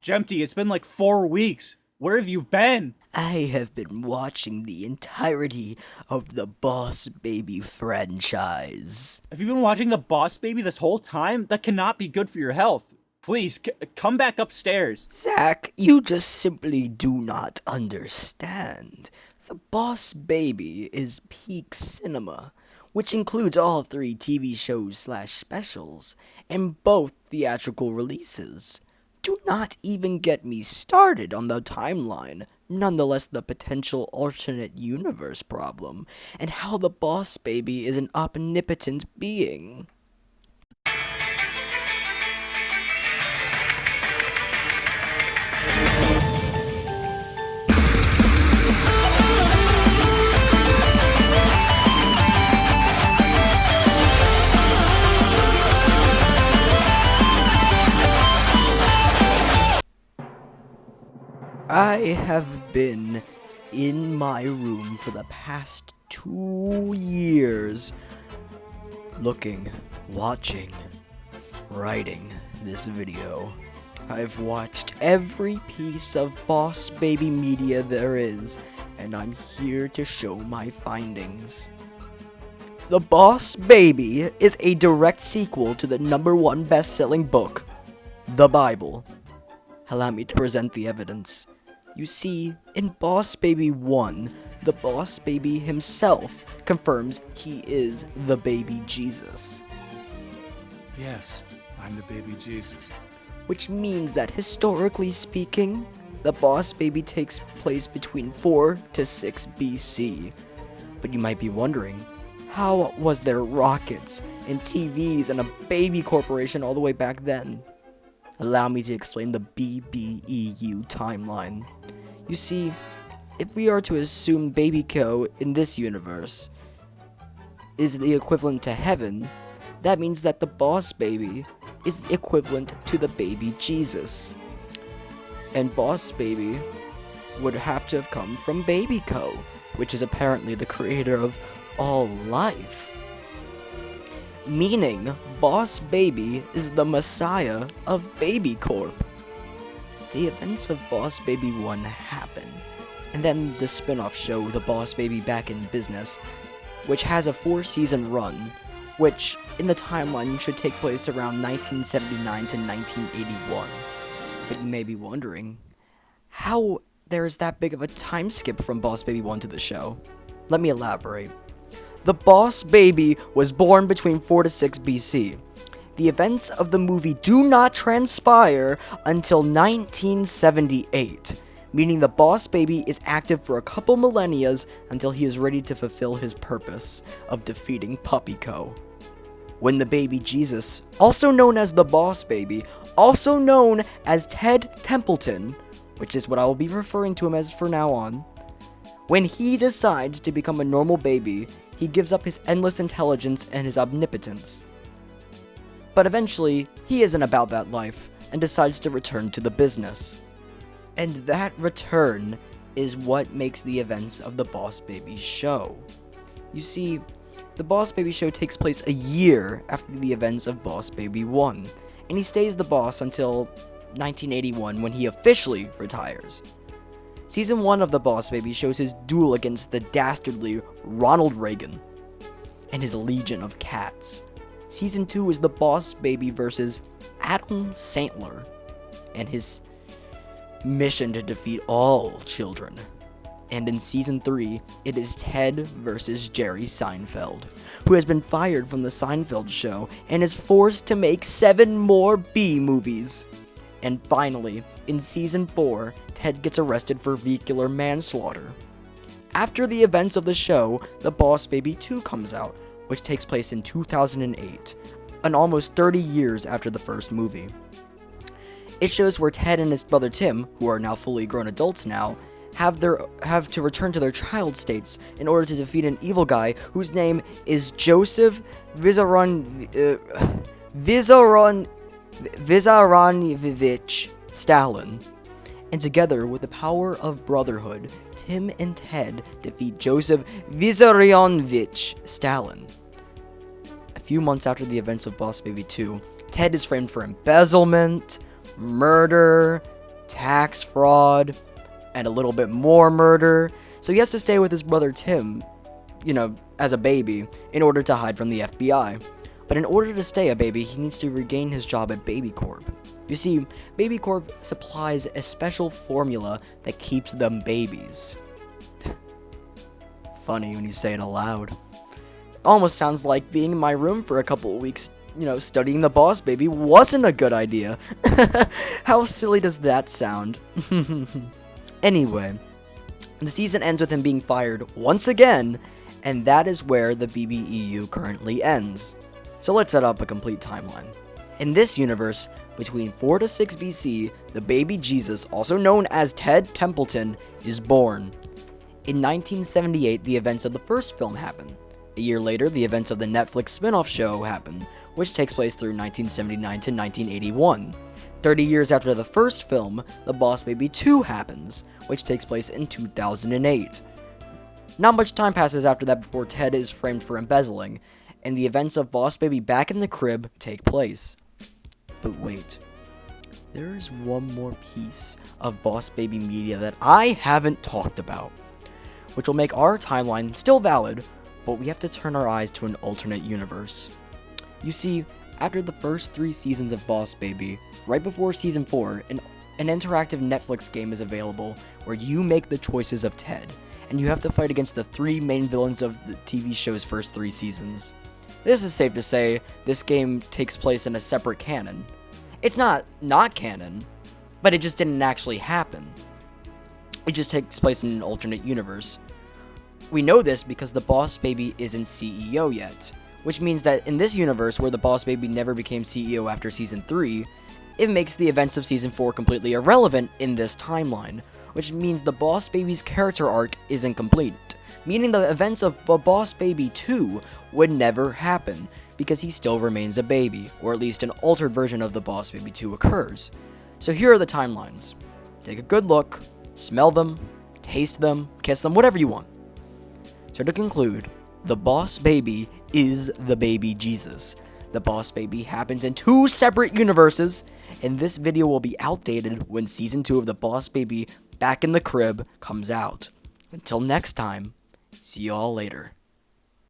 Jempty, it's been like 4 weeks. Where have you been? I have been watching the entirety of the Boss Baby franchise. Have you been watching The Boss Baby this whole time? That cannot be good for your health. Please, come back upstairs. Zach, you just simply do not understand. The Boss Baby is peak cinema, which includes all 3 TV shows/specials, and both theatrical releases. Do not even get me started on the timeline, nonetheless the potential alternate universe problem, and how the Boss Baby is an omnipotent being. I have been in my room for the past 2 years, looking, watching, writing this video. I've watched every piece of Boss Baby media there is, and I'm here to show my findings. The Boss Baby is a direct sequel to the #1 best-selling book, the Bible. Allow me to present the evidence. You see, in Boss Baby 1, the Boss Baby himself confirms he is the baby Jesus. Yes, I'm the baby Jesus. Which means that historically speaking, the Boss Baby takes place between 4 to 6 BC. But you might be wondering, how was there rockets and TVs and a baby corporation all the way back then? Allow me to explain the BBEU timeline. You see, if we are to assume Baby Co in this universe is the equivalent to heaven, that means that the Boss Baby is equivalent to the baby Jesus. And Boss Baby would have to have come from Baby Co, which is apparently the creator of all life. Meaning, Boss Baby is the messiah of Baby Corp. The events of Boss Baby 1 happen, and then the spin-off show, The Boss Baby Back in Business, which has a 4-season run, which, in the timeline, should take place around 1979 to 1981. But you may be wondering, how there is that big of a time skip from Boss Baby 1 to the show? Let me elaborate. The Boss Baby was born between 4 to 6 BC. The events of the movie do not transpire until 1978, meaning the Boss Baby is active for a couple millennia until he is ready to fulfill his purpose of defeating Puppy Co. When the baby Jesus, also known as the Boss Baby, also known as Ted Templeton, which is what I will be referring to him as from now on, when he decides to become a normal baby, he gives up his endless intelligence and his omnipotence. But eventually, he isn't about that life, and decides to return to the business. And that return is what makes the events of the Boss Baby show. You see, the Boss Baby show takes place a year after the events of Boss Baby 1, and he stays the boss until 1981 when he officially retires. Season 1 of The Boss Baby shows his duel against the dastardly Ronald Reagan and his legion of cats. Season 2 is The Boss Baby versus Adam Sandler and his mission to defeat all children. And in Season 3, it is Ted versus Jerry Seinfeld, who has been fired from the Seinfeld show and is forced to make 7 more B movies. And finally, in Season 4, Ted gets arrested for vehicular manslaughter. After the events of the show, The Boss Baby 2 comes out, which takes place in 2008, and almost 30 years after the first movie. It shows where Ted and his brother Tim, who are now fully grown adults now, have to return to their child states in order to defeat an evil guy whose name is Joseph Vissarionovich Stalin. And together, with the power of brotherhood, Tim and Ted defeat Joseph Vissarionovich Stalin. A few months after the events of Boss Baby 2, Ted is framed for embezzlement, murder, tax fraud, and a little bit more murder. So he has to stay with his brother Tim, as a baby, in order to hide from the FBI. But in order to stay a baby, he needs to regain his job at Baby Corp. You see, Baby Corp supplies a special formula that keeps them babies. Funny when you say it aloud. Almost sounds like being in my room for a couple of weeks, studying the Boss Baby wasn't a good idea. How silly does that sound? Anyway, the season ends with him being fired once again, and that is where the BBEU currently ends. So let's set up a complete timeline. In this universe, between 4 to 6 BC, the baby Jesus, also known as Ted Templeton, is born. In 1978, the events of the first film happen. A year later, the events of the Netflix spin-off show happen, which takes place through 1979 to 1981. 30 years after the first film, The Boss Baby 2 happens, which takes place in 2008. Not much time passes after that before Ted is framed for embezzling, and the events of Boss Baby Back in the Crib take place. But wait, there is one more piece of Boss Baby media that I haven't talked about, which will make our timeline still valid, but we have to turn our eyes to an alternate universe. You see, after the first 3 seasons of Boss Baby, right before season 4, an interactive Netflix game is available where you make the choices of Ted, and you have to fight against the 3 main villains of the TV show's first 3 seasons. This is safe to say, this game takes place in a separate canon. It's not canon, but it just didn't actually happen. It just takes place in an alternate universe. We know this because the Boss Baby isn't CEO yet, which means that in this universe where the Boss Baby never became CEO after season 3, it makes the events of season 4 completely irrelevant in this timeline, which means the Boss Baby's character arc isn't complete, meaning the events of Boss Baby 2 would never happen, because he still remains a baby, or at least an altered version of the Boss Baby 2 occurs. So here are the timelines. Take a good look, smell them, taste them, kiss them, whatever you want. So to conclude, the Boss Baby is the baby Jesus. The Boss Baby happens in 2 separate universes, and this video will be outdated when season 2 of the Boss Baby Back in the Crib comes out. Until next time, see y'all later.